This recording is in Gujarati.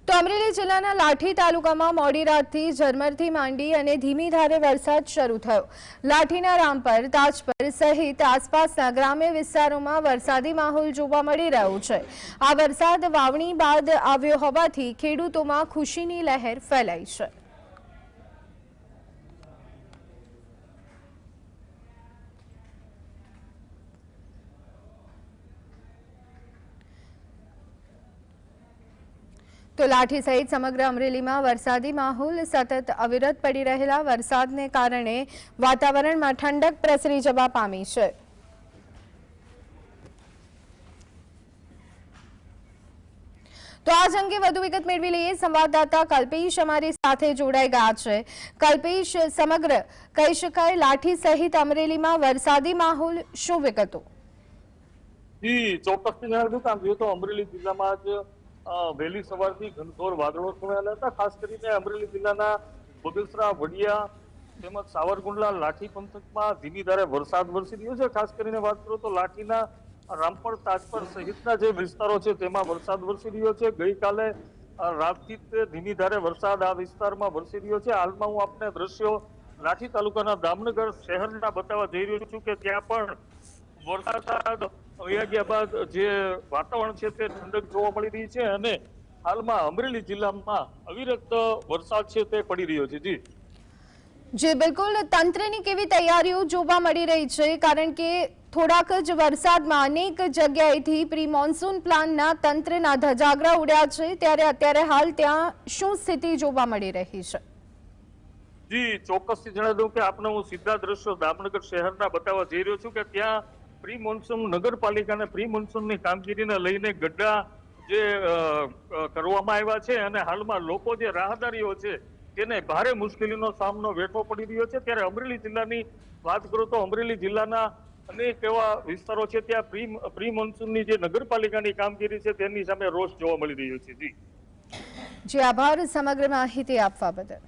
તો અમરેલી જિલ્લાના લાઠી તાલુકામાં મોડી રાતથી ઝરમરથી માંડી અને ધીમી ધારે વરસાદ શરૂ થયો। લાઠીના રામપર, તાજપર સહિત આસપાસના ગ્રામ્ય વિસ્તારોમાં વરસાદી માહોલ જોવા મળી રહ્યો છે। આ વરસાદ વાવણી બાદ આવ્યો હોવાથી ખેડૂતોમાં ખુશીની લહેર ફેલાઈ છે। तो लाठी सहित समग्र अमरेली में वरसादी माहौल सतत अविरत पड़ी रहेला वरसादने कारणे वातावरण में ठंडक प्रसरी जवा पामी छे। तो आज अंगे वधु विगत मेळवी लईए। संवाददाता कल्पेश अमारी साथे जोड़ाई गया है। कल्पेश, समग्र कही शकाय लाठी सहित अमरेली में वरसादी माहौल शुं विगतो? जी चौक्कसથી જણાવી દઉં કે તો અમરેલી જિલ્લામાં જ વહેલી સવારથી ઘનઘોર વાદળો છવાયેલા હતા। ખાસ કરીને અમરેલી જિલ્લાના બગસરા, વડિયા તેમજ સાવરકુંડલા, લાઠી પંથકમાં ધીમી ધારે વરસાદ વરસી રહ્યો છે। ખાસ કરીને વાત કરું તો લાઠીના રામપર, તાજપર સહિતના જે વિસ્તારો છે તેમાં વરસાદ વરસી રહ્યો છે। ગઈકાલે રાતથી જ ધીમી ધારે વરસાદ આ વિસ્તારમાં વરસી રહ્યો છે। હાલમાં હું આપને દ્રશ્યો લાઠી તાલુકાના દામનગર શહેરના બતાવવા જઈ રહ્યો છું કે ત્યાં પણ વરસાદ વયા ગયા બાદ જે વાતાવરણ છે તે ઠંડક જોવા મળી રહી છે અને હાલમાં અમરેલી જિલ્લામાં અવિરત વરસાદ છે તે પડી રહ્યો છે। जी बिल्कुल, तंत्रनी केवी तैयारीओ जोवा मळी रही छे कारण के थोड़ाक ज वरसादमां अनेक जग्याएथी प्री मोन्सून प्लानना तंत्रना धजागरा उड्या छे त्यारे अत्यारे हाल त्यां शुं स्थिति जोवा मळी रही छे? जी ચોક્કસથી જણાવી દઉં કે આપને હું સીધા દ્રશ્યો દામનગર શહેરના બતાવવા જઈ રહ્યો છું કે ત્યાં પ્રી મોન્સૂન નગરપાલિકાને પ્રી મોન્સૂનની કામગીરીને લઈને ગड्ढा જે કરવામાં આવ્યા છે અને હાલમાં લોકો જે રાહદારીઓ છે તેને ભારે મુશ્કેલીનો સામનો વેઠવો પડી રહ્યો છે। ત્યારે અમરેલી જિલ્લાની વાત કરું તો અમરેલી જિલ્લાના અનેક એવા વિસ્તારો છે ત્યાં પ્રી મોન્સૂનની જે નગરપાલિકાની કામગીરી છે તેની સામે રોષ જોવા મળી રહ્યો છે। जी आभार समग्र माहिती आपवा बदल।